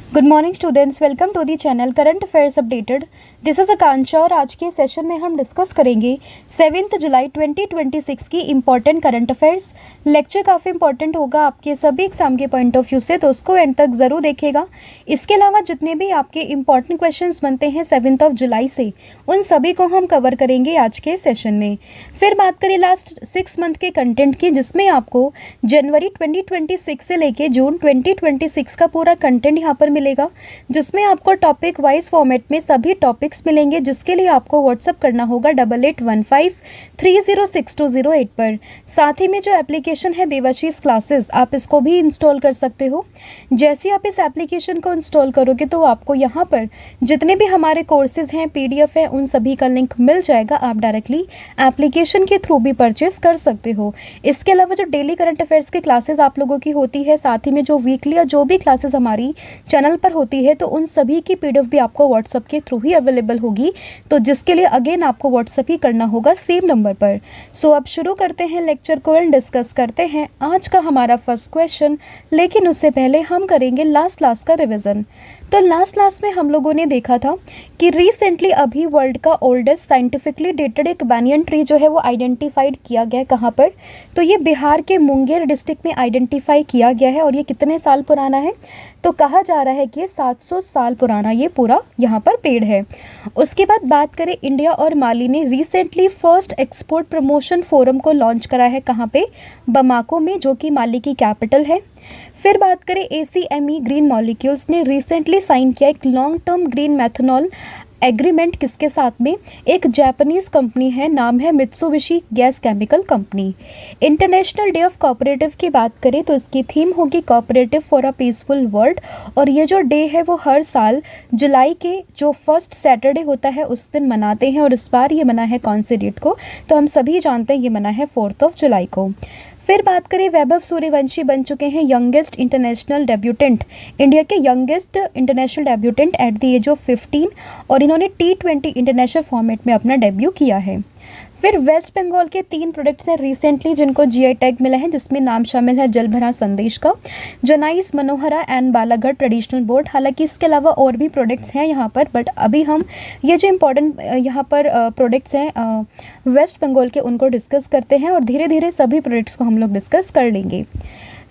Good morning students, welcome to the channel current affairs updated. This is Akanksha और आज के session में हम डिस्कस करेंगे 7 जुलाई 2026 की इंपॉर्टेंट करंट अफेयर्स। लेक्चर काफ़ी इंपॉर्टेंट होगा आपके सभी एग्जाम के पॉइंट ऑफ व्यू से, तो उसको एंड तक ज़रूर देखिएगा। इसके अलावा जितने भी आपके इंपॉर्टेंट क्वेश्चंस बनते हैं 7 जुलाई से, उन सभी को हम कवर करेंगे आज के सेशन में। फिर बात करें लास्ट 6 मंथ के कंटेंट की, जिसमें आपको जनवरी 2026 से लेके जून 2026 का पूरा कंटेंट यहाँ पर मिलेगा, जिसमें आपको टॉपिक वाइज फॉर्मेट में सभी टॉपिक्स मिलेंगे, जिसके लिए आपको व्हाट्सअप करना होगा 8815306208 पर। साथ ही में जो एप्लीकेशन है देवाशीष क्लासेस, आप इसको भी इंस्टॉल कर सकते हो। जैसे आप इस एप्लीकेशन को इंस्टॉल करोगे तो आपको यहाँ पर जितने भी हमारे कोर्सेज हैं, पीडीएफ है, उन सभी का लिंक मिल जाएगा। आप डायरेक्टली एप्लीकेशन के थ्रू भी परचेस कर सकते हो। इसके अलावा जो डेली करंट अफेयर्स की क्लासेस आप लोगों की होती है, साथ ही में जो वीकली या जो भी क्लासेस हमारी चैनल पर होती है, तो उन सभी की पीडीएफ भी आपको व्हाट्सएप के थ्रू ही अवेलेबल होगी, तो जिसके लिए अगेन आपको व्हाट्सएप ही करना होगा सेम नंबर पर। सो अब शुरू करते हैं लेक्चर को एंड डिस्कस करते हैं आज का हमारा फर्स्ट क्वेश्चन। लेकिन उससे पहले हम करेंगे लास्ट क्लास का रिविजन। तो लास्ट क्लास में हम लोगों ने देखा था कि रिसेंटली अभी वर्ल्ड का ओल्डेस्ट साइंटिफिकली डेटेड एक बैनियन ट्री जो है वो आइडेंटिफाइड किया गया है। कहाँ पर? तो ये बिहार के मुंगेर डिस्ट्रिक्ट में आइडेंटिफाई किया गया है। और ये कितने साल पुराना है? तो कहा जा रहा है कि ये 700 साल पुराना ये पूरा यहाँ पर पेड़ है। उसके बाद बात करें, इंडिया और माली ने recently first export promotion forum को लॉन्च करा है। कहाँ पे? बमाको में, जो कि माली की कैपिटल है। फिर बात करें, ACME ग्रीन मॉलिक्यूल्स ने रिसेंटली साइन किया एक long term green methanol agreement. किसके साथ में? एक जापानीज कंपनी है, नाम है Mitsubishi gas chemical company. International day of cooperative की बात करें तो इसकी थीम होगी cooperative for a peaceful world. और ये जो डे है वो हर साल जुलाई के जो फर्स्ट सैटरडे होता है उस दिन मनाते हैं। और इस बार ये मना है कौन से डेट को? तो हम सभी जानते हैं ये मना है 4 जुलाई को। फिर बात करें, वैभव सूर्यवंशी बन चुके हैं यंगेस्ट इंटरनेशनल डेब्यूटेंट, इंडिया के youngest international debutant at the age of 15। और इन्होंने T20 इंटरनेशनल फॉर्मेट में अपना डेब्यू किया है। फिर वेस्ट बंगाल के 3 प्रोडक्ट्स हैं रिसेंटली जिनको GI टैग मिला है, जिसमें नाम शामिल है जलभरा संदेश का, जनाइस मनोहरा एंड बालाघाट ट्रेडिशनल बोर्ड। हालांकि इसके अलावा और भी प्रोडक्ट्स हैं यहाँ पर, बट अभी हम ये जो इम्पोर्टेंट यहाँ पर प्रोडक्ट्स हैं वेस्ट बंगाल के, उनको डिस्कस करते हैं। और धीरे धीरे सभी प्रोडक्ट्स को हम लोग डिस्कस कर लेंगे।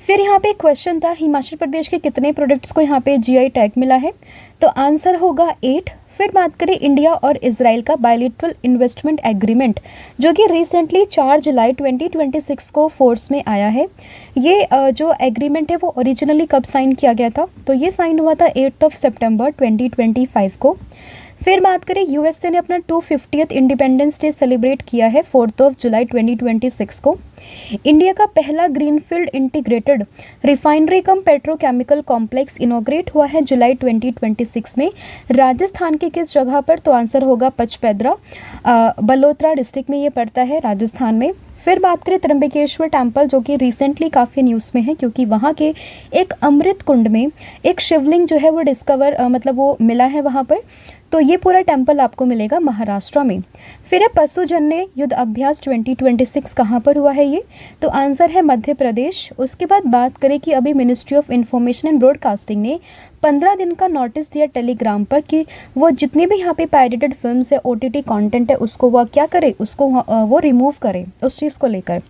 फिर यहाँ पे एक क्वेश्चन था, हिमाचल प्रदेश के कितने प्रोडक्ट्स को यहाँ पे GI टैग मिला है? तो आंसर होगा 8। फिर बात करें, इंडिया और इजराइल का बायलैटरल इन्वेस्टमेंट एग्रीमेंट, जो कि रिसेंटली 4 जुलाई 2026 को फोर्स में आया है। ये जो एग्रीमेंट है वो ओरिजिनली कब साइन किया गया था? तो ये साइन हुआ था 8 सितंबर 2025 को। फिर बात करें, USA ने अपना 250th इंडिपेंडेंस डे सेलिब्रेट किया है 4 जुलाई 2026 को। इंडिया का पहला ग्रीनफील्ड इंटीग्रेटेड रिफाइनरी कम पेट्रोकेमिकल कॉम्प्लेक्स इनॉग्रेट हुआ है जुलाई 2026 में। राजस्थान के किस जगह पर? तो आंसर होगा पचपेद्रा, बलोत्रा डिस्ट्रिक्ट में ये पड़ता है राजस्थान में। फिर बात करें त्र्यंबकेश्वर टेम्पल, जो कि रिसेंटली काफ़ी न्यूज़ में है, क्योंकि वहाँ के एक अमृत कुंड में एक शिवलिंग जो है वो डिस्कवर वो मिला है वहाँ पर। तो ये पूरा टेम्पल आपको मिलेगा महाराष्ट्र में। फिर है पशुजन्य युद्ध अभ्यास 2026 कहाँ पर हुआ है ये? तो आंसर है मध्य प्रदेश। उसके बाद बात करें कि अभी ministry of information and broadcasting ने 15 दिन का नोटिस दिया टेलीग्राम पर कि वो जितनी भी यहाँ पे पायरेटेड फिल्म्स है, OTT कंटेंट है, उसको वह क्या करे, उसको वो रिमूव करे उस चीज़ को लेकर।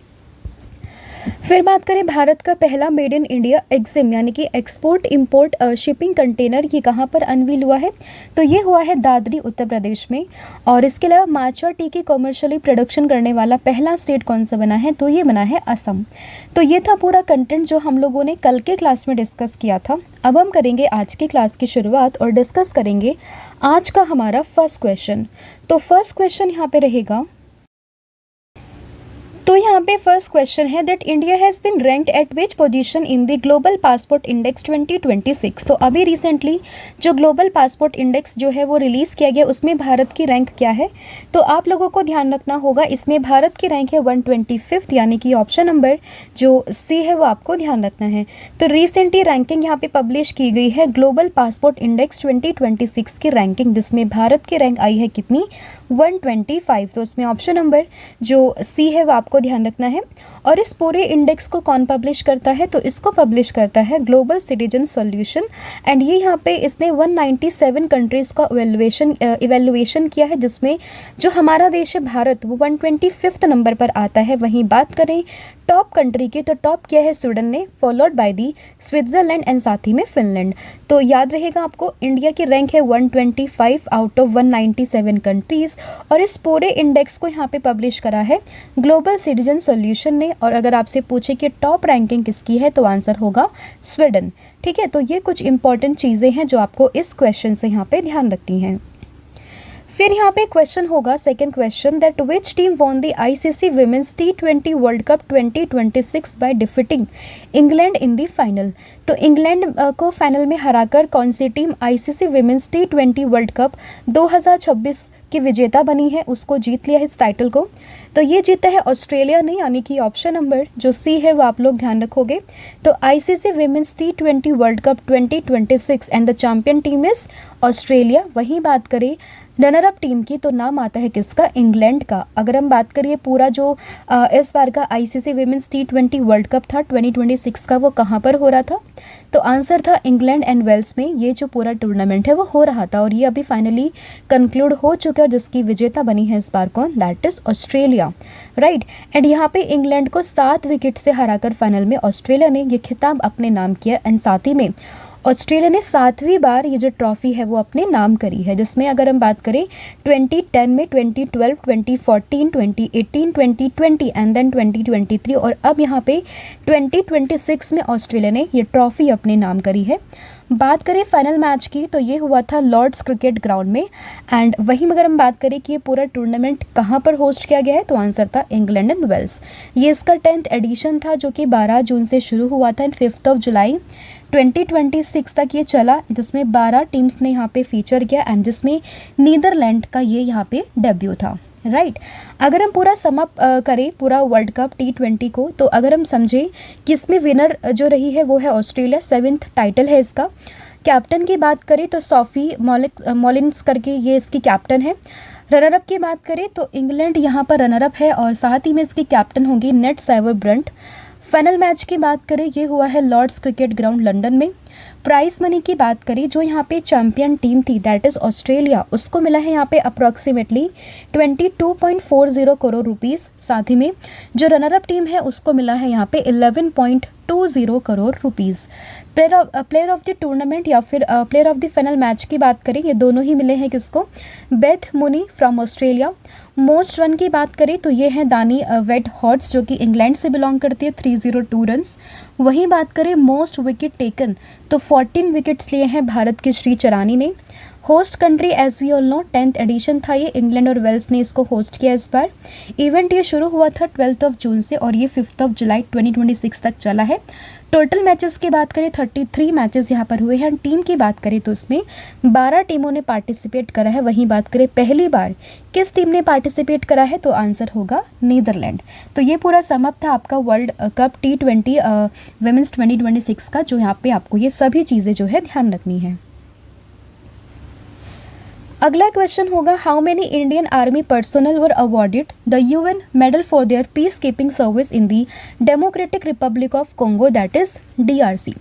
फिर बात करें, भारत का पहला मेड इन इंडिया एग्जिम यानी कि एक्सपोर्ट इंपोर्ट शिपिंग कंटेनर, ये कहाँ पर अनवील हुआ है? तो ये हुआ है दादरी, उत्तर प्रदेश में। और इसके अलावा माचा टी की कमर्शियली प्रोडक्शन करने वाला पहला स्टेट कौन सा बना है? तो ये बना है असम। तो ये था पूरा कंटेंट जो हम लोगों ने कल के क्लास में डिस्कस किया था। अब हम करेंगे आज की क्लास की शुरुआत और डिस्कस करेंगे आज का हमारा फर्स्ट क्वेश्चन। तो फर्स्ट क्वेश्चन यहाँ पे रहेगा, तो यहाँ पे फर्स्ट क्वेश्चन है that India has been ranked at which position in the global passport index 2026। तो अभी रिसेंटली जो ग्लोबल पासपोर्ट इंडेक्स जो है वो रिलीज़ किया गया, उसमें भारत की रैंक क्या है? तो आप लोगों को ध्यान रखना होगा, इसमें भारत की रैंक है 125, यानी कि ऑप्शन नंबर जो C है वो आपको ध्यान रखना है। तो रिसेंटली रैंकिंग यहाँ पे पब्लिश की गई है ग्लोबल पासपोर्ट इंडेक्स 2026 की रैंकिंग, जिसमें भारत की रैंक आई है कितनी? 125। तो उसमें ऑप्शन नंबर जो C है वो आपको ध्यान रखना है। और इस पूरे इंडेक्स को कौन पब्लिश करता है, तो इसको पब्लिश करता है ग्लोबल सिटीजन सॉल्यूशन। एंड ये यहाँ पे इसने 197 कंट्रीज़ का इवेल्युएशन किया है, जिसमें जो हमारा देश है भारत वो 125 नंबर पर आता है। वहीं बात करें टॉप कंट्री की, तो टॉप किया है स्वीडन ने, followed by the Switzerland and साथ ही में फिनलैंड। तो याद रहेगा आपको, इंडिया की रैंक है 125 आउट ऑफ 197 कंट्रीज़। और इस पूरे इंडेक्स को यहाँ पे पब्लिश करा है ग्लोबल सिटीजन सॉल्यूशन ने। और अगर आपसे पूछे कि टॉप रैंकिंग किसकी है, तो आंसर होगा स्वीडन। ठीक है, तो ये कुछ इंपॉर्टेंट चीज़ें हैं जो आपको इस क्वेश्चन से यहाँ पे ध्यान रखनी है। फिर यहाँ पे क्वेश्चन होगा, second question, that which team won the ICC women's T20 world cup 2026 by defeating England in the final. तो इंग्लैंड को फाइनल में हराकर कौन सी team ICC women's T20 world cup 2026 की विजेता बनी है, उसको जीत लिया है इस टाइटल को। तो ये जीता है ऑस्ट्रेलिया ने, यानी कि ऑप्शन नंबर जो सी है वो आप लोग ध्यान रखोगे। तो ICC women's T20 world cup 2026 and the champion team is Australia. वहीं बात करें रनर अप टीम की, तो नाम आता है किसका, इंग्लैंड का। अगर हम बात करिए पूरा जो इस बार का ICC women's T20 world cup था 2026 का, वो कहाँ पर हो रहा था, तो आंसर था इंग्लैंड एंड वेल्स में। ये जो पूरा टूर्नामेंट है वो हो रहा था और ये अभी फाइनली कंक्लूड हो चुका है, और जिसकी विजेता बनी है इस बार कौन, that is Australia, right. And यहाँ पे इंग्लैंड को 7 विकेट से हराकर फाइनल में ऑस्ट्रेलिया ने ये खिताब अपने नाम किया। एंड साथ ही में ऑस्ट्रेलिया ने 7वीं बार ये जो ट्रॉफी है वो अपने नाम करी है, जिसमें अगर हम बात करें 2010 में, 2012, 2014, 2018, 2020 एंड देन 2023 और अब यहाँ पे 2026 में ऑस्ट्रेलिया ने ये ट्रॉफी अपने नाम करी है। बात करें फाइनल मैच की, तो ये हुआ था लॉर्ड्स क्रिकेट ग्राउंड में। एंड वहीं अगर हम बात करें कि ये पूरा टूर्नामेंट कहाँ पर होस्ट किया गया है, तो आंसर था इंग्लैंड एंड वेल्स। ये इसका 10th एडिशन था, जो कि 12 जून से शुरू हुआ था एंड 5 जुलाई 2026 तक ये चला, जिसमें 12 टीम्स ने यहाँ पे फीचर किया एंड जिसमें नीदरलैंड का ये यहाँ पे डेब्यू था, राइट। अगर हम पूरा समअप करें पूरा वर्ल्ड कप T20 को, तो अगर हम समझें कि इसमें विनर जो रही है वो है ऑस्ट्रेलिया, 7th टाइटल है इसका। कैप्टन की बात करें तो सोफी मॉलिन्स करके ये इसकी कैप्टन है। रनरअप की बात करें तो इंग्लैंड यहाँ पर रनरअप है और साथ ही में इसकी कैप्टन होंगी नेट सैवरब्रंट। फाइनल मैच की बात करें, ये हुआ है लॉर्ड्स क्रिकेट ग्राउंड लंदन में। प्राइस मनी की बात करें, जो यहाँ पे चैंपियन टीम थी दैट इज़ ऑस्ट्रेलिया, उसको मिला है यहाँ पे अप्रॉक्सीमेटली 22.40 करोड़ रुपीज़। साथ ही में जो रनरअप टीम है उसको मिला है यहाँ पे 11.20 crore rupees. Player of the tournament या फिर player of the final match की बात करें, ये दोनों ही मिले हैं किसको, Beth Mooney from Australia. Most run की बात करें तो ये है दानी वेड हॉर्ट्स, जो कि इंग्लैंड से बिलोंग करती है, 302 रन्स। वहीं बात करें मोस्ट विकेट टेकन, तो 14 विकेट्स लिए हैं भारत की श्री चरानी ने। Host country as we all know 10th edition था ये, इंग्लैंड और वेल्स ने इसको होस्ट किया इस बार। इवेंट ये शुरू हुआ था 12 जून से और ये 5 जुलाई 2026 तक चला है। टोटल मैचेस की बात करें 33 मैचेस यहाँ पर हुए हैं। टीम की बात करें तो इसमें 12 टीमों ने पार्टिसिपेट करा है। वहीं बात करें पहली बार किस टीम ने पार्टिसिपेट करा है, तो आंसर होगा नीदरलैंड। तो ये पूरा समअप था आपका वर्ल्ड कप T20 वुमेन्स 2026 का, जो यहाँ पे आपको ये सभी चीज़ें जो है ध्यान रखनी है। अगला क्वेश्चन होगा, how many Indian army personnel were awarded the UN medal for their peace keeping service in the democratic Republic of Congo that is DRC।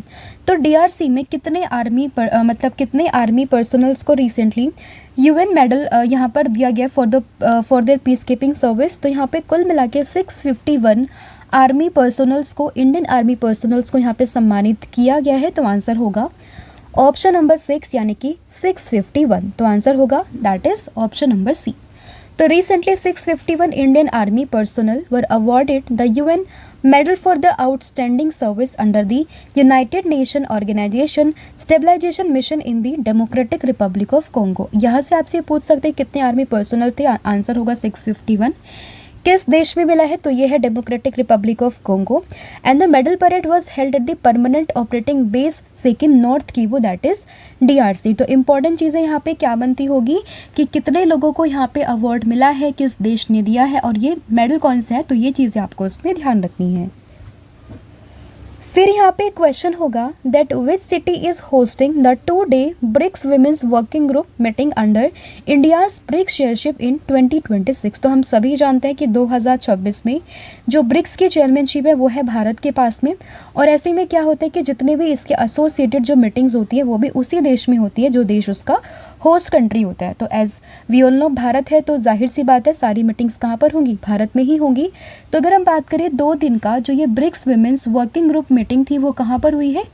तो DRC में कितने आर्मी पर्सनल्स को रिसेंटली UN मेडल यहाँ पर दिया गया for their peace keeping service. तो यहाँ पे कुल मिला के 651 आर्मी पर्सनल्स को, इंडियन आर्मी पर्सनल्स को यहाँ पे सम्मानित किया गया है। तो आंसर होगा ऑप्शन नंबर 6 यानी कि 651। तो आंसर होगा that is option number C. तो recently 651 Indian army personnel were awarded the UN medal for the outstanding service under the United Nation Organisation Stabilisation Mission in the Democratic Republic of Congo. यहाँ से आपसे पूछ सकते हैं कितने army personnel थे, answer होगा 651। किस देश में मिला है, तो ये है democratic Republic of Congo. And the medal parade was held at the permanent operating base sequin north Kivo that is DRC। तो इंपॉर्टेंट चीज़ें यहाँ पे क्या बनती होगी कि कितने लोगों को यहाँ पे अवार्ड मिला है, किस देश ने दिया है और ये मेडल कौन सा है, तो ये चीज़ें आपको उसमें ध्यान रखनी है। फिर यहाँ पे क्वेश्चन होगा that which city is hosting the 2-day BRICS women's working group meeting under India's BRICS chairship in 2026। तो हम सभी जानते हैं कि 2026 में जो ब्रिक्स की चेयरमैनशिप है वो है भारत के पास में, और ऐसे में क्या होता है कि जितने भी इसके एसोसिएटेड जो मीटिंग्स होती है वो भी उसी देश में होती है जो देश उसका होस्ट कंट्री होता है। तो as we all know Bharat है, तो जाहिर सी बात है सारी मीटिंग्स कहाँ पर होंगी, भारत में ही होंगी। तो अगर हम बात करें 2 दिन का जो ये BRICS women's working group meeting थी वो कहाँ पर हुई है,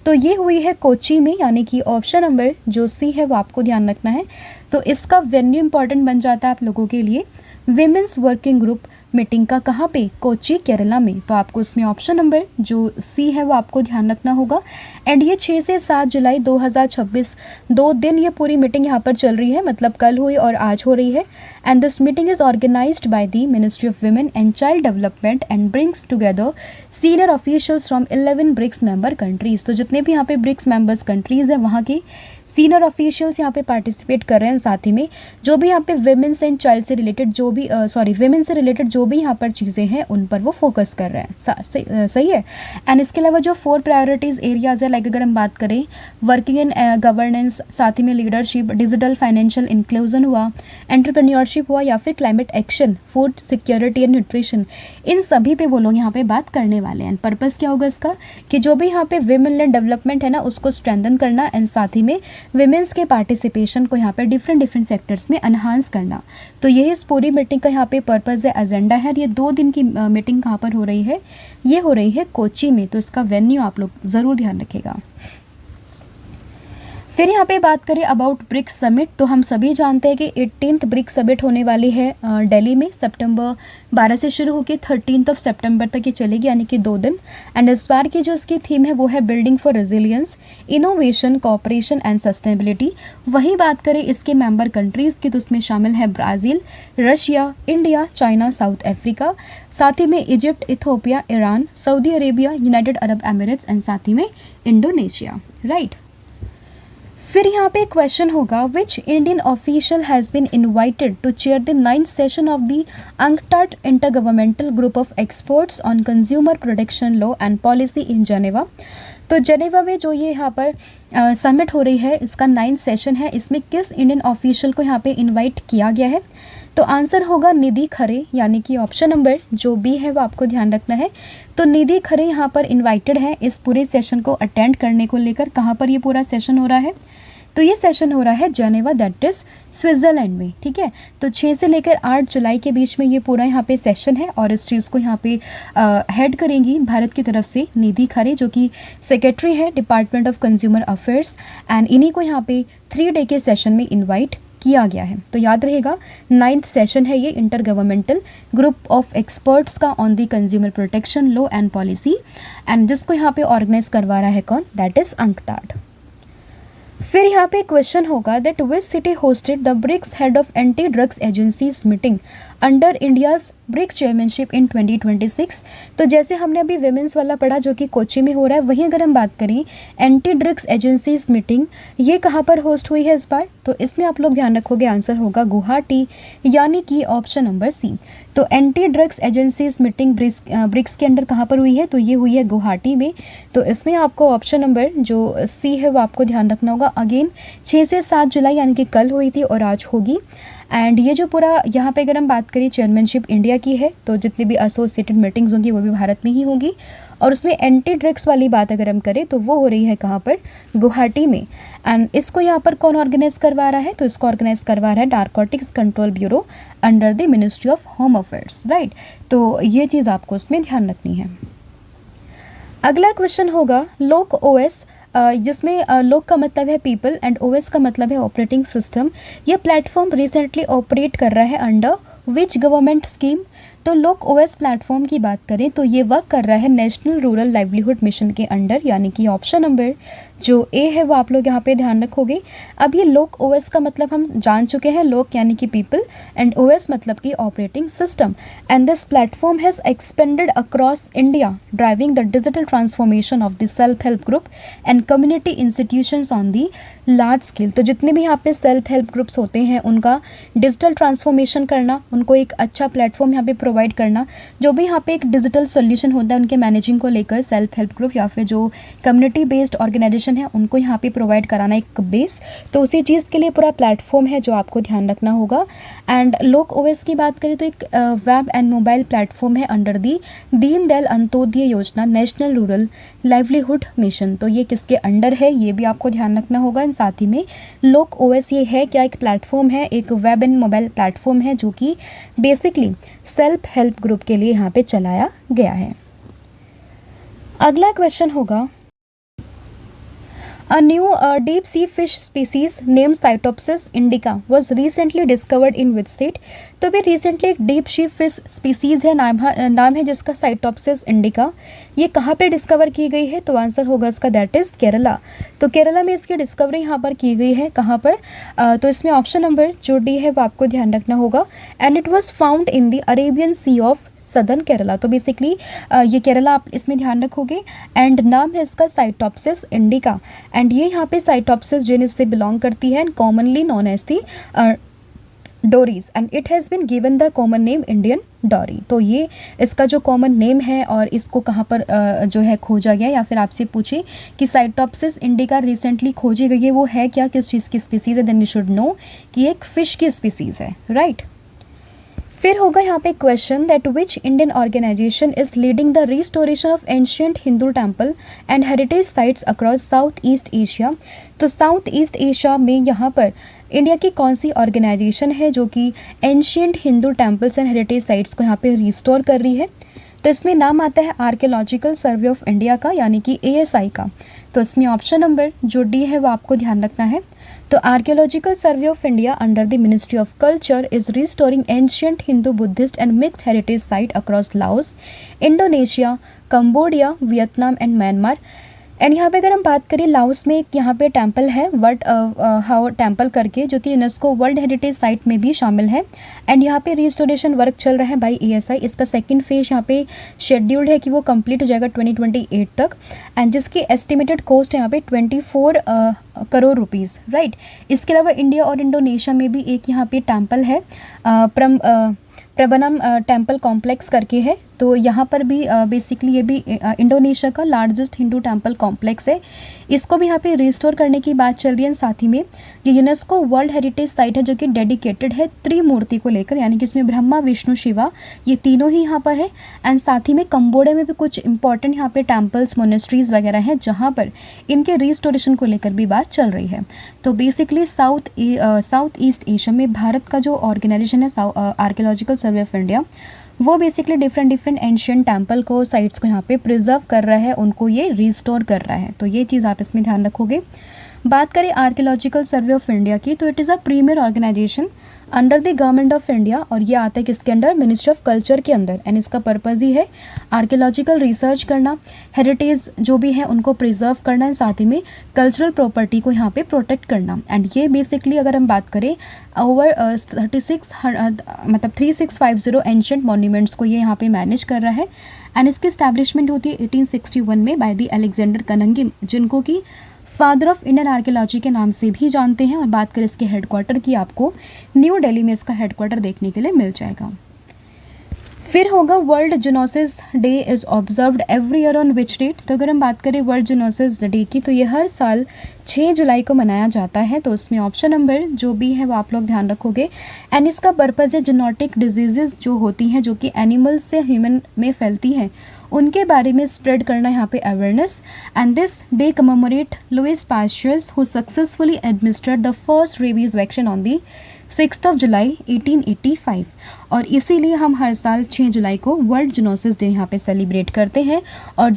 तो ये हुई है कोची में, यानी कि ऑप्शन नंबर जो सी है वो आपको ध्यान रखना है। तो इसका वेन्यू इंपॉर्टेंट बन जाता है आप लोगों के लिए। विमेंस वर्किंग ग्रुप मीटिंग का कहाँ पे, कोची केरला में। तो आपको इसमें ऑप्शन नंबर जो सी है वो आपको ध्यान रखना होगा। एंड ये 6 से 7 जुलाई 2026 2 दिन ये पूरी मीटिंग यहाँ पर चल रही है, मतलब कल हुई और आज हो रही है। And this meeting is organized by the ministry of women and child development and brings together senior officials from 11 BRICS member countries. तो जितने भी यहाँ पे ब्रिक्स मेंबर्स कंट्रीज हैं वहाँ की सीनियर ऑफिशियल्स यहाँ पे पार्टिसिपेट कर रहे हैं। साथ ही में जो भी यहाँ पे विमेंस एंड चाइल्ड से रिलेटेड जो भी विमेन से रिलेटेड जो भी यहाँ पर चीज़ें हैं उन पर वो फोकस कर रहे हैं। सही है। एंड इसके अलावा जो 4 प्रायोरिटीज़ एरियाज है, लाइक अगर हम बात करें वर्किंग इन गवर्नेंस, साथ ही में लीडरशिप, डिजिटल फाइनेंशियल इंक्लूजन हुआ, एंटरप्रेन्योरशिप हुआ, या फिर climate action, food security and nutrition, इन सभी पे वो लोग यहाँ पे बात करने वाले हैं। पर्पज़ क्या होगा इसका कि जो भी यहाँ पे विमेन लेड डेवलपमेंट है ना उसको स्ट्रेंथन करना, एंड साथ ही में विमेंस के पार्टिसिपेशन को यहाँ पे डिफरेंट सेक्टर्स में एनहांस करना। तो यही इस पूरी मीटिंग का यहाँ पे पर्पज़ है, एजेंडा है। ये 2 दिन की मीटिंग कहाँ पर हो रही है, ये हो रही है कोची में। तो इसका वेन्यू आप लोग ज़रूर ध्यान रखिएगा। फिर यहाँ पे बात करें अबाउट ब्रिक्स समिट, तो हम सभी जानते हैं कि 18th ब्रिक्स समिट होने वाली है दिल्ली में, सितंबर 12 से शुरू होकर 13 सितंबर तक ये चलेगी, यानी कि 2 दिन। एंड इस बार की जो इसकी थीम है वो है building for resilience, innovation, cooperation and sustainability. वहीं बात करें इसके मेंबर कंट्रीज़ की तो उसमें शामिल है Brazil, Russia, India, China, south Africa, साथ ही में Egypt, Ethiopia, Iran, Saudi Arabia, United Arab Emirates and साथ ही में इंडोनेशिया। राइट। फिर यहाँ पे क्वेश्चन होगा which Indian official has been invited to chair the 9th session of the UNCTAD intergovernmental group of experts on consumer protection law and policy in Geneva. तो Geneva में जो ये यहाँ पर समिट हो रही है इसका 9th सेशन है, इसमें किस इंडियन ऑफिशियल को यहाँ पे इनवाइट किया गया है, तो आंसर होगा निधि खरे, यानी कि ऑप्शन नंबर जो बी है वो आपको ध्यान रखना है। तो निधि खरे यहाँ पर इनवाइटेड है इस पूरे सेशन को अटेंड करने को लेकर। कहाँ पर ये पूरा सेशन हो रहा है, तो ये सेशन हो रहा है जेनेवा, दैट इज़ स्विट्ज़रलैंड में। ठीक है। तो 6 से लेकर 8 जुलाई के बीच में ये पूरा यहाँ पे सेशन है, और इस चीज़ को यहाँ पे हेड करेंगी भारत की तरफ से निधि खरे, जो कि सेक्रेटरी है department of consumer affairs. And इन्हीं को यहाँ पे 3 डे के सेशन में इन्वाइट किया गया है। तो याद रहेगा 9th सेशन है ये intergovernmental group of experts का on the consumer protection law and policy, and जिसको यहाँ पे ऑर्गेनाइज करवा रहा है कौन, दैट इज़ UNCTAD। फिर यहाँ पे क्वेश्चन होगा that which city hosted the BRICS head of anti drugs agencies meeting under India's BRICS chairmanship in 2026। तो जैसे हमने अभी विमेंस वाला पढ़ा जो कि कोची में हो रहा है, वहीं अगर हम बात करें एंटी ड्रग्स एजेंसीज मीटिंग ये कहाँ पर होस्ट हुई है इस बार, तो इसमें आप लोग ध्यान रखोगे आंसर होगा गुवाहाटी, यानी कि ऑप्शन नंबर सी। तो anti drugs agencies meeting BRICS के अंडर कहाँ पर हुई है, तो ये हुई है गुवाहाटी में। तो इसमें आपको ऑप्शन नंबर जो सी है वो आपको ध्यान रखना होगा। अगेन 6 से 7 जुलाई यानी कि कल हुई थी और आज होगी। एंड ये जो पूरा यहाँ पे अगर हम बात करें चेयरमैनशिप इंडिया की है, तो जितनी भी एसोसिएटेड मीटिंग्स होंगी वो भी भारत में ही होंगी। और उसमें एंटी ड्रग्स वाली बात अगर हम करें तो वो हो रही है कहाँ पर, गुवाहाटी में। एंड इसको यहाँ पर कौन ऑर्गेनाइज करवा रहा है, तो इसको ऑर्गेनाइज करवा रहा है narcotics control bureau under the ministry of home affairs. Right. तो ये चीज़ आपको उसमें ध्यान रखनी है। अगला क्वेश्चन होगा लोक ओएस, जिसमें लोक का मतलब है पीपल एंड ओएस का मतलब है ऑपरेटिंग सिस्टम। ये प्लेटफॉर्म रिसेंटली ऑपरेट कर रहा है अंडर विच गवर्नमेंट स्कीम। तो लोक ओएस प्लेटफॉर्म की बात करें तो ये वर्क कर रहा है नेशनल रूरल लाइवलीहुड मिशन के अंडर, यानी कि ऑप्शन नंबर जो ए है वो आप लोग यहाँ पे ध्यान रखोगे। अब ये लोक ओएस का मतलब हम जान चुके हैं, लोक यानी कि पीपल एंड ओएस मतलब कि operating system. And this platform has expanded across India driving the digital transformation of the self help group and community institutions on the large scale. तो जितने भी यहाँ पे सेल्फ हेल्प ग्रुप्स होते हैं उनका डिजिटल ट्रांसफॉर्मेशन करना, उनको एक अच्छा प्लेटफॉर्म यहाँ पे प्रोवाइड करना, जो भी यहाँ पे एक डिजिटल सोल्यूशन होता है उनके मैनेजिंग को लेकर सेल्फ हेल्प ग्रुप या फिर जो कम्युनिटी बेस्ड ऑर्गेनाइजेशन है उनको यहाँ पे प्रोवाइड कराना एक बेस। तो उसी चीज़ के लिए पूरा प्लेटफॉर्म है जो आपको ध्यान रखना होगा। एंड लोक ओएस की बात करें तो एक वेब एंड मोबाइल प्लेटफॉर्म है अंडर दी दीन दयाल अंत्योदय योजना नेशनल रूरल लाइवलीहुड मिशन। तो ये किसके अंडर है ये भी आपको ध्यान रखना होगा। साथ ही में लोक ओएस ये है क्या, एक प्लेटफॉर्म है, एक वेब एंड मोबाइल प्लेटफॉर्म है जो कि बेसिकली सेल्फ हेल्प ग्रुप के लिए यहाँ पे चलाया गया है। अगला क्वेश्चन होगा, A new deep sea fish species named Cytopsis indica was recently discovered in which state? तो भी रिसेंटली एक डीप सी फिश स्पीसीज़ है, नाम है जिसका साइटोप्सिस इंडिका। ये कहाँ पे डिस्कवर की गई है? तो आंसर होगा इसका दैट इज़ केरला। तो केरला में इसकी डिस्कवरी यहाँ पर की गई है। कहाँ पर? तो इसमें ऑप्शन नंबर जो डी है वो आपको ध्यान रखना होगा। And it was found in the Arabian sea of southern Kerala. तो बेसिकली ये केरला आप इसमें ध्यान रखोगे। एंड नाम है इसका साइटोप्सिस इंडिका। एंड ये यहाँ पे साइटोप्सिस जेनिस से बिलोंग करती है and commonly known as the dories and it has been given the common name Indian dory. तो ये इसका जो कॉमन नेम है और इसको कहाँ पर जो है खोजा गया, या फिर आपसे पूछे कि साइटोप्सिस इंडिका रिसेंटली खोजी गई है वो है क्या, किस चीज़ की स्पीसीज़ है, देन यू शुड नो कि एक फ़िश की स्पीसीज़ है, राइट। फिर होगा यहाँ पे question that which Indian organization is leading the restoration of ancient Hindu temple and heritage sites across south east Asia. तो साउथ ईस्ट एशिया में यहाँ पर इंडिया की कौन सी ऑर्गेनाइजेशन है जो कि ancient Hindu temples and heritage sites को यहाँ पे रिस्टोर कर रही है? तो इसमें नाम आता है आर्कियोलॉजिकल सर्वे ऑफ इंडिया का, यानी कि ASI का। तो इसमें ऑप्शन नंबर जो डी है वो आपको ध्यान रखना है। तो archaeological survey of India under the ministry of culture is restoring ancient Hindu Buddhist and mixed heritage site across Laos, Indonesia, Cambodia, Vietnam and Myanmar. And यहाँ पे अगर हम बात करें लाओस में एक यहाँ पे टेम्पल है वट हाउ टेम्पल करके, जो कि यूनेस्को वर्ल्ड हेरिटेज साइट में भी शामिल है। एंड यहाँ पे रिस्टोरेशन वर्क चल रहा है बाई ASI। इसका सेकंड फेज यहाँ पे शेड्यूल्ड है कि वो कंप्लीट हो जाएगा 2028 तक, एंड जिसकी एस्टिमेटेड कॉस्ट है यहाँ पे 24 करोड़ रुपीज़, राइट। इसके अलावा इंडिया और इंडोनेशिया में भी एक यहाँ पे टेम्पल है, प्रबनम टेम्पल कॉम्प्लेक्स करके है। तो यहाँ पर भी बेसिकली ये भी इंडोनेशिया का लार्जेस्ट हिंदू टेम्पल कॉम्प्लेक्स है। इसको भी यहाँ पे रिस्टोर करने की बात चल रही है। साथ ही में ये यूनेस्को वर्ल्ड हेरिटेज साइट है जो कि डेडिकेटेड है त्रिमूर्ति को लेकर, यानी कि इसमें ब्रह्मा विष्णु शिवा ये तीनों ही यहाँ पर है। एंड साथ ही में कंबोडिया में भी कुछ इंपॉर्टेंट यहाँ पे टेम्पल्स मोनेस्ट्रीज वगैरह हैं जहाँ पर इनके रिस्टोरेशन को लेकर भी बात चल रही है। तो बेसिकली साउथ ईस्ट एशिया में भारत का जो ऑर्गेनाइजेशन है आर्कियोलॉजिकल सर्वे ऑफ इंडिया, वो बेसिकली डिफरेंट एंशियंट टेम्पल को साइट्स को यहाँ पे प्रिजर्व कर रहा है, उनको ये रिस्टोर कर रहा है। तो ये चीज़ आप इसमें ध्यान रखोगे। बात करें आर्कियोलॉजिकल सर्वे ऑफ इंडिया की, तो it is a premier organization under the government of India, और ये आता है किसके अंडर? मिनिस्ट्री ऑफ कल्चर के अंदर। एंड इसका पर्पज़ ही है आर्कियोलॉजिकल रिसर्च करना, हेरिटेज जो भी है उनको प्रिजर्व करना, एंड साथ ही में कल्चरल प्रॉपर्टी को यहाँ पे प्रोटेक्ट करना। एंड ये बेसिकली अगर हम बात करें ओवर 3650 एंशियंट मॉन्यूमेंट्स को ये यहाँ पे मैनेज कर रहा है। एंड इसकी इस्टेब्लिशमेंट होती है 1861 में बाय द अलेक्जेंडर कनिंघम, जिनको कि फादर ऑफ इंडियन आर्कियोलॉजी के नाम से भी जानते हैं। और बात करें इसके हेडक्वार्टर की, आपको न्यू दिल्ली में इसका हेडक्वार्टर देखने के लिए मिल जाएगा। फिर होगा world zoonosis day is observed every year on which date. तो अगर हम बात करें वर्ल्ड जूनोसिस डे की, तो ये हर साल 6 जुलाई को मनाया जाता है। तो उसमें ऑप्शन नंबर जो भी है वो आप लोग ध्यान रखोगे। एंड इसका पर्पज़ है जूनोटिक डिजीज़ जो होती हैं, जो कि एनिमल से ह्यूमन में फैलती हैं, उनके बारे में स्प्रेड करना यहाँ पे awareness. And this day commemorate Louis Pasteur who successfully administered the first rabies vaccine on the 6 July 1885। और इसीलिए हम हर साल 6 जुलाई को वर्ल्ड जूनोसिस डे यहाँ पे सेलिब्रेट करते हैं। और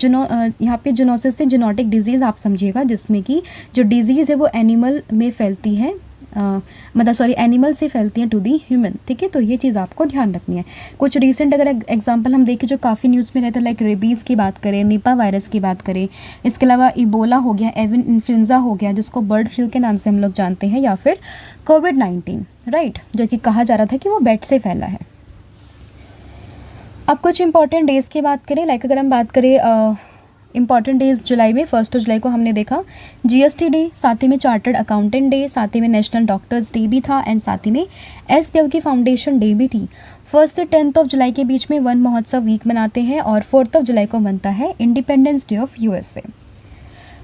यहाँ पे जूनोसिस से जूनोटिक डिजीज़ आप समझिएगा, जिसमें कि जो डिजीज़ है वो एनिमल में फैलती है, मतलब सॉरी एनिमल से फैलती हैं टू दी ह्यूमन, ठीक है। तो ये चीज़ आपको ध्यान रखनी है। कुछ रिसेंट अगर एग्जांपल हम देखें जो काफ़ी न्यूज़ में रहता है, लाइक रेबीज़ की बात करें, निपा वायरस की बात करें, इसके अलावा इबोला हो गया, एवियन इन्फ्लुएंजा हो गया जिसको बर्ड फ्लू के नाम से हम लोग जानते हैं, या फिर कोविड-19, राइट, जो कि कहा जा रहा था कि वो बैट से फैला है। अब कुछ इंपॉर्टेंट डेज़ की बात करें, लाइक अगर हम बात करें इंपॉर्टेंट डेज जुलाई में, 1 जुलाई को हमने देखा जीएसटी डे, साथ ही में चार्टर्ड अकाउंटेंट डे, साथ ही में नेशनल डॉक्टर्स डे भी था, एंड साथ ही में एस देवकी फाउंडेशन डे भी थी। 1 से 10 जुलाई के बीच में वन महोत्सव वीक मनाते हैं, और 4 जुलाई को बनता है इंडिपेंडेंस डे ऑफ यूएसए।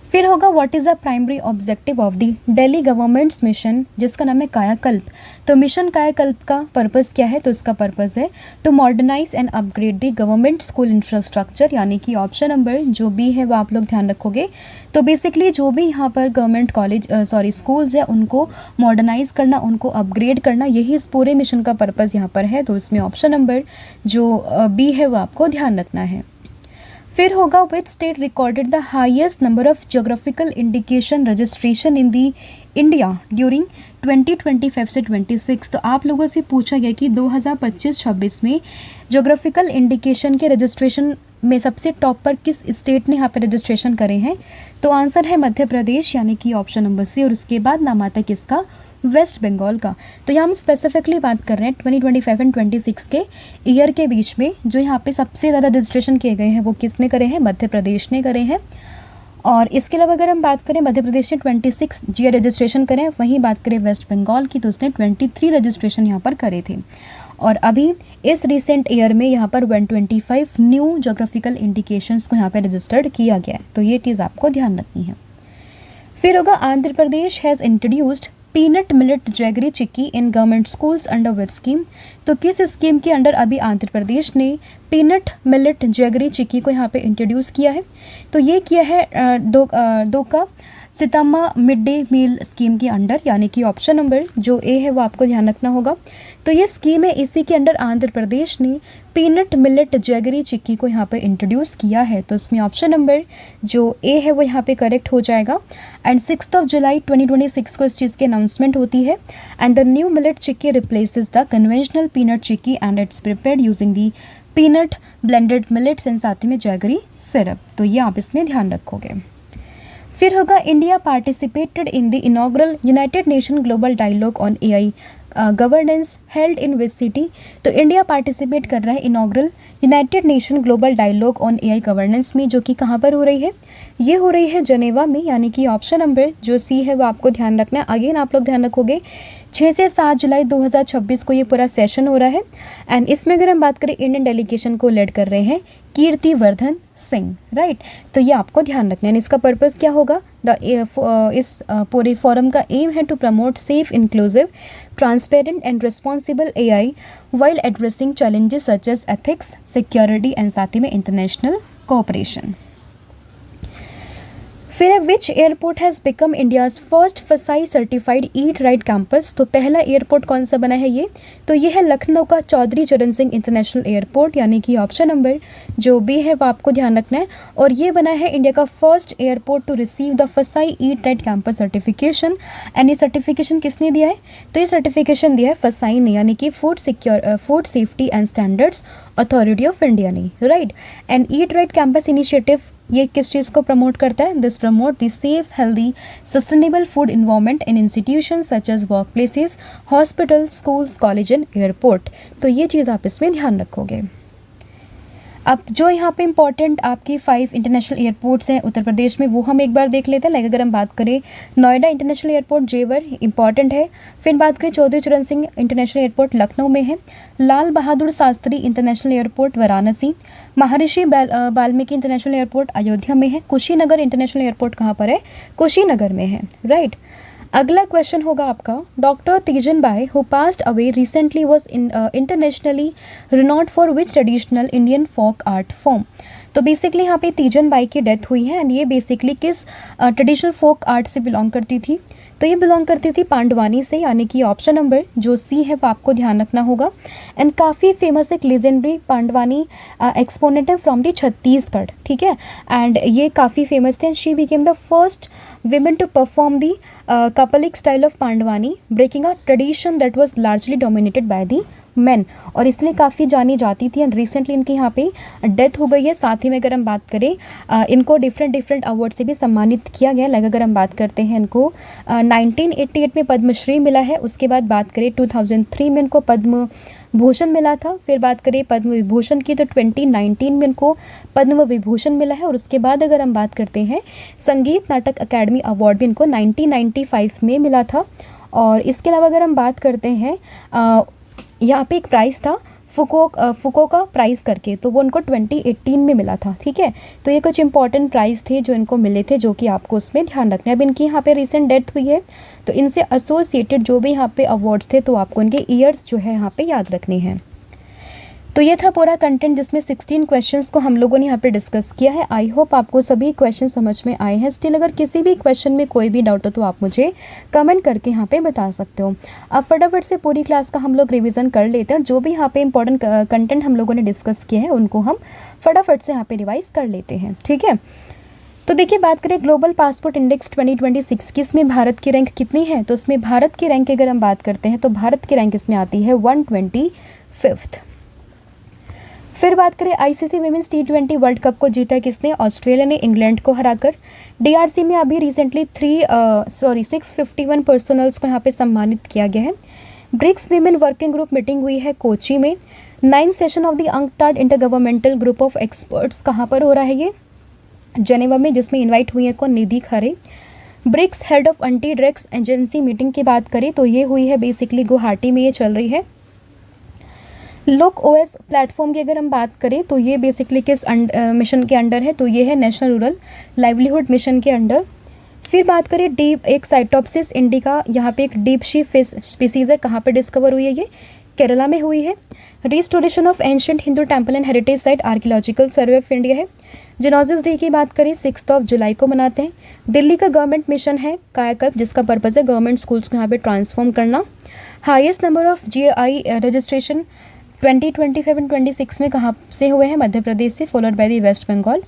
फिर होगा what is the primary objective of the Delhi governments mission, जिसका नाम है कायाकल्प। तो मिशन कायाकल्प का पर्पज़ क्या है? तो इसका पर्पज़ है to modernize and upgrade the government school infrastructure, यानी कि ऑप्शन नंबर जो बी है वो आप लोग ध्यान रखोगे। तो बेसिकली जो भी यहाँ पर गवर्नमेंट कॉलेज स्कूल्स है उनको मॉडर्नाइज करना, उनको अपग्रेड करना, यही इस पूरे मिशन का पर्पज़ यहाँ पर है। तो इसमें ऑप्शन नंबर जो बी है वो आपको ध्यान रखना है। फिर होगा which state recorded the highest number of geographical indication registration in the India during 2025 से 26। तो आप लोगों से पूछा गया कि 2025-26 में जोग्राफिकल इंडिकेशन के रजिस्ट्रेशन में सबसे टॉप पर किस स्टेट ने यहाँ पर रजिस्ट्रेशन करे हैं? तो आंसर है मध्य प्रदेश, यानी कि ऑप्शन नंबर सी, और उसके बाद नाम आता है किसका? वेस्ट बंगाल का। तो यहाँ हम स्पेसिफिकली बात कर रहे हैं 2025 एंड 26 के ईयर के बीच में जो यहाँ पे सबसे ज़्यादा रजिस्ट्रेशन किए गए हैं वो किसने करे हैं? मध्य प्रदेश ने करे हैं। और इसके अलावा अगर हम बात करें मध्य प्रदेश ने 26 जी रजिस्ट्रेशन करें, वहीं बात करें वेस्ट बंगाल की तो उसने 23 रजिस्ट्रेशन यहाँ पर करे थे। और अभी इस रिसेंट ईयर में यहाँ पर 125 न्यू जोग्राफिकल इंडिकेशंस को यहाँ पर रजिस्टर्ड किया गया है। तो ये चीज़ आपको ध्यान रखनी है। फिर होगा Andhra Pradesh has introduced peanut millet jaggery chikki in government schools under which scheme. तो किस स्कीम के अंडर अभी आंध्र प्रदेश ने पीनट मिलेट जैगरी चिक्की को यहाँ पे इंट्रोड्यूस किया है? तो ये किया है दो का सितम्मा मिड डे मील स्कीम के अंडर, यानी कि ऑप्शन नंबर जो ए है वो आपको ध्यान रखना होगा। तो ये स्कीम है, इसी के अंडर आंध्र प्रदेश ने पीनट मिलेट जैगरी चिक्की को यहाँ पे इंट्रोड्यूस किया है। तो इसमें ऑप्शन नंबर जो ए है वो यहाँ पे करेक्ट हो जाएगा। एंड 6 जुलाई 2026 को इस चीज़ की अनाउंसमेंट होती है। And the new millet chikki replaces the conventional peanut chikki and it's prepared using the peanut blended millets and साथ ही में जैगरी सिरप। तो ये आप इसमें ध्यान रखोगे। फिर होगा India participated in the inaugural United Nation global dialogue on AI governance held in which city. तो इंडिया पार्टिसिपेट कर रहा है inaugural United Nation global dialogue on AI governance में, जो कि कहाँ पर हो रही है? ये हो रही है जनेवा में, यानी कि ऑप्शन नंबर जो सी है वो आपको ध्यान रखना है। अगेन आप लोग ध्यान रखोगे 6 से 7 जुलाई 2026 को ये पूरा सेशन हो रहा है। एंड इसमें अगर हम बात करें इंडियन डेलीगेशन को लीड कर रहे हैं कीर्तिवर्धन सिंह, राइट। तो ये आपको ध्यान रखना है। इसका पर्पज़ क्या होगा? इस पूरे फोरम का एम है to promote safe, inclusive, transparent and responsible AI while addressing challenges such as ethics, security and साथ ही में इंटरनेशनल कोऑपरेशन। फिर which airport has become India's first FSSAI certified eat right campus. तो पहला airport कौन सा बना है ये? तो ये है लखनऊ का चौधरी चरण सिंह इंटरनेशनल एयरपोर्ट, यानी कि ऑप्शन नंबर जो बी है वो आपको ध्यान रखना है। और ये बना है इंडिया का first airport to receive the FSSAI eat right campus certification. And ये सर्टिफिकेशन किसने दिया है? तो ये सर्टिफिकेशन दिया है फसाई ने, यानी कि Food Safety and Standards Authority of India ने, right. And eat right campus initiative ये किस चीज़ को प्रमोट करता है? This promote the safe, healthy, sustainable food environment in institutions such as work places, hospital, schools, college and airport. तो ये चीज़ आप इसमें ध्यान रखोगे। अब जो यहाँ पे इंपॉर्टेंट आपकी 5 इंटरनेशनल एयरपोर्ट्स हैं उत्तर प्रदेश में वो हम एक बार देख लेते हैं। लाइक अगर हम बात करें नोएडा इंटरनेशनल एयरपोर्ट जेवर इंपॉर्टेंट है। फिर बात करें चौधरी चरण सिंह इंटरनेशनल एयरपोर्ट लखनऊ में है। Lal Bahadur Shastri international airport Varanasi. महर्षि वाल्मीकि इंटरनेशनल एयरपोर्ट अयोध्या में है। कुशीनगर इंटरनेशनल एयरपोर्ट कहाँ पर है? कुशीनगर में है, राइट। अगला क्वेश्चन होगा आपका, doctor Teejan Bai who passed away recently was internationally renowned for which traditional Indian folk art form. तो बेसिकली यहाँ पे तीजन बाई की डेथ हुई है एंड ये बेसिकली किस ट्रेडिशनल फोक आर्ट से बिलोंग करती थी, तो ये बिलोंग करती थी पांडवानी से, यानी कि ऑप्शन नंबर जो सी है वो आपको ध्यान रखना होगा। एंड काफ़ी फेमस एक लेजेंडरी पांडवानी एक्सपोनेंट है फ्रॉम दी छत्तीसगढ़, ठीक है। एंड ये काफ़ी फेमस थे and she became the first women to perform the Kapalik style of Pandavani, breaking a tradition that was largely dominated by the men, और इसलिए काफ़ी जानी जाती थी एंड रिसेंटली इनकी यहाँ पे डेथ हो गई है। साथ ही में अगर हम बात करें इनको डिफरेंट अवार्ड से भी सम्मानित किया गया। लाइक अगर हम बात करते हैं इनको 1988 में पद्मश्री मिला है, उसके बाद बात करें 2003 में इनको पद्म भूषण मिला था, फिर बात करें पद्म विभूषण की तो 2019 में इनको पद्म विभूषण मिला है, और उसके बाद अगर हम बात करते हैं संगीत नाटक अकेडमी अवार्ड भी इनको 1995 में मिला था। और इसके अलावा अगर हम बात करते हैं यहाँ पे एक प्राइज़ था फुको का प्राइज़ करके, तो वो उनको 2018 में मिला था, ठीक है। तो ये कुछ इंपॉर्टेंट प्राइज़ थे जो इनको मिले थे, जो कि आपको उसमें ध्यान रखना है। अब इनकी यहाँ पे रिसेंट डेथ हुई है, तो इनसे एसोसिएटेड जो भी यहाँ पे अवार्ड्स थे तो आपको इनके ईयर्स जो है यहाँ पे याद रखने हैं। तो ये था पूरा कंटेंट जिसमें 16 क्वेश्चंस को हम लोगों ने यहाँ पे डिस्कस किया है। आई होप आपको सभी क्वेश्चन समझ में आए हैं। स्टिल अगर किसी भी क्वेश्चन में कोई भी डाउट हो तो आप मुझे कमेंट करके यहाँ पे बता सकते हो। अब फटाफट से पूरी क्लास का हम लोग रिवीजन कर लेते हैं, और जो भी यहाँ पे इंपॉर्टेंट कंटेंट हम लोगों ने डिस्कस किया है उनको हम फटाफट से यहाँ पे रिवाइज कर लेते हैं, ठीक है। तो देखिए, बात करें ग्लोबल पासपोर्ट इंडेक्स 2026 की, इसमें भारत की रैंक कितनी है, तो इसमें भारत की रैंक अगर हम बात करते हैं तो भारत की रैंक इसमें आती है 125th। फिर बात करें ICC women's T20 world cup को जीता किसने, ऑस्ट्रेलिया ने इंग्लैंड को हराकर। डीआरसी में अभी रिसेंटली 651 पर्सनल्स को यहाँ पे सम्मानित किया गया है। BRICS women working group meeting हुई है कोची में। 9th session of the UNCTAD intergovernmental group of experts कहाँ पर हो रहा है, ये जेनेवा में, जिसमें इन्वाइट हुई है कौन, Nidhi Khare. BRICS head of anti drugs agency meeting की बात करें तो ये हुई है बेसिकली गुवाहाटी में, ये चल रही है। लोक ओएस प्लेटफॉर्म की अगर हम बात करें तो ये बेसिकली किस मिशन के अंडर है, तो ये है नेशनल रूरल लाइवलीहुड मिशन के अंडर। फिर बात करें डीप एक साइटोप्सिस इंडिका, यहाँ पे एक डीप शी फिश स्पीसीज है, कहाँ पे डिस्कवर हुई है, ये केरला में हुई है। Restoration of ancient Hindu temple and heritage site archaeological survey of India है। जेनोसिस डे की बात करें 6 जुलाई को मनाते हैं। दिल्ली का गवर्नमेंट मिशन है कायाकल्प, जिसका पर्पज़ है गवर्नमेंट स्कूल्स को यहाँ पे ट्रांसफॉर्म करना। Highest number of GI registration 2025 and 26 में कहाँ से हुए हैं, मध्य प्रदेश से, followed by the West Bengal.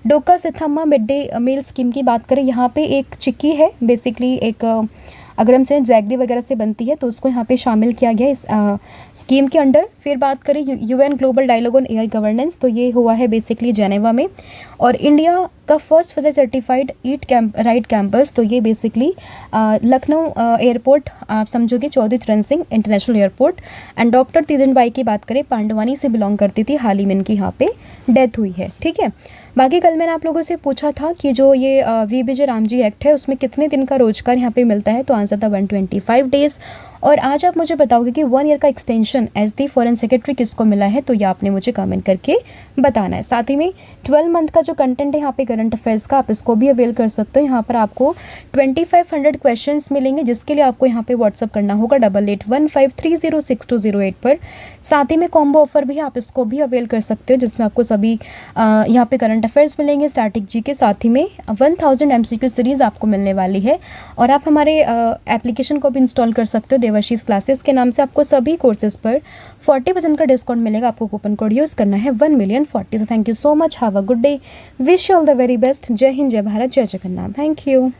Dokka Seethamma mid day meal scheme की बात करें, यहाँ पे एक चिक्की है बेसिकली, एक अगर हमसे जैगरी वगैरह से बनती है तो उसको यहाँ पे शामिल किया गया इस स्कीम के अंडर। फिर बात करें UN global dialogue on AI governance, तो ये हुआ है बेसिकली जेनेवा में। और इंडिया का first FSSAI certified eat right campus, तो ये बेसिकली लखनऊ एयरपोर्ट आप समझोगे, Chaudhary Charan Singh International Airport. And doctor Teejan Bai की बात करें, पांडवानी से बिलोंग करती थी, हाल ही में इनकी यहाँ पे डेथ हुई है, ठीक है। बाकी कल मैंने आप लोगों से पूछा था कि जो ये VBJ रामजी एक्ट है उसमें कितने दिन का रोजगार यहाँ पे मिलता है, तो आंसर था 125 डेज़। और आज आप मुझे बताओगे कि 1 ईयर का extension as the foreign secretary किसको मिला है, तो ये आपने मुझे कमेंट करके बताना है। साथ ही में 12 मंथ का जो कंटेंट है यहाँ पे करंट अफेयर्स का, आप इसको भी अवेल कर सकते हो। यहाँ पर आपको 2500 क्वेश्चंस मिलेंगे, जिसके लिए आपको यहाँ पे व्हाट्सअप करना होगा 8815306208 पर। साथ ही में कॉम्बो ऑफर भी है, आप इसको भी अवेल कर सकते हो, जिसमें आपको सभी यहाँ पे करंट अफेयर्स मिलेंगे, स्टैटिक जी के, साथ ही में 1000 MCQ सीरीज़ आपको मिलने वाली है। और आप हमारे एप्लीकेशन को भी इंस्टॉल कर सकते हो, देवाशीष क्लासेस के नाम से। आपको सभी कोर्सेज पर 40% का डिस्काउंट मिलेगा। आपको कूपन कोड यूज़ करना है 1,000,040। So thank you so much, have a good day, wish you all the very best. जय हिंद, जय भारत, जय जगन्नाथ, थैंक यू।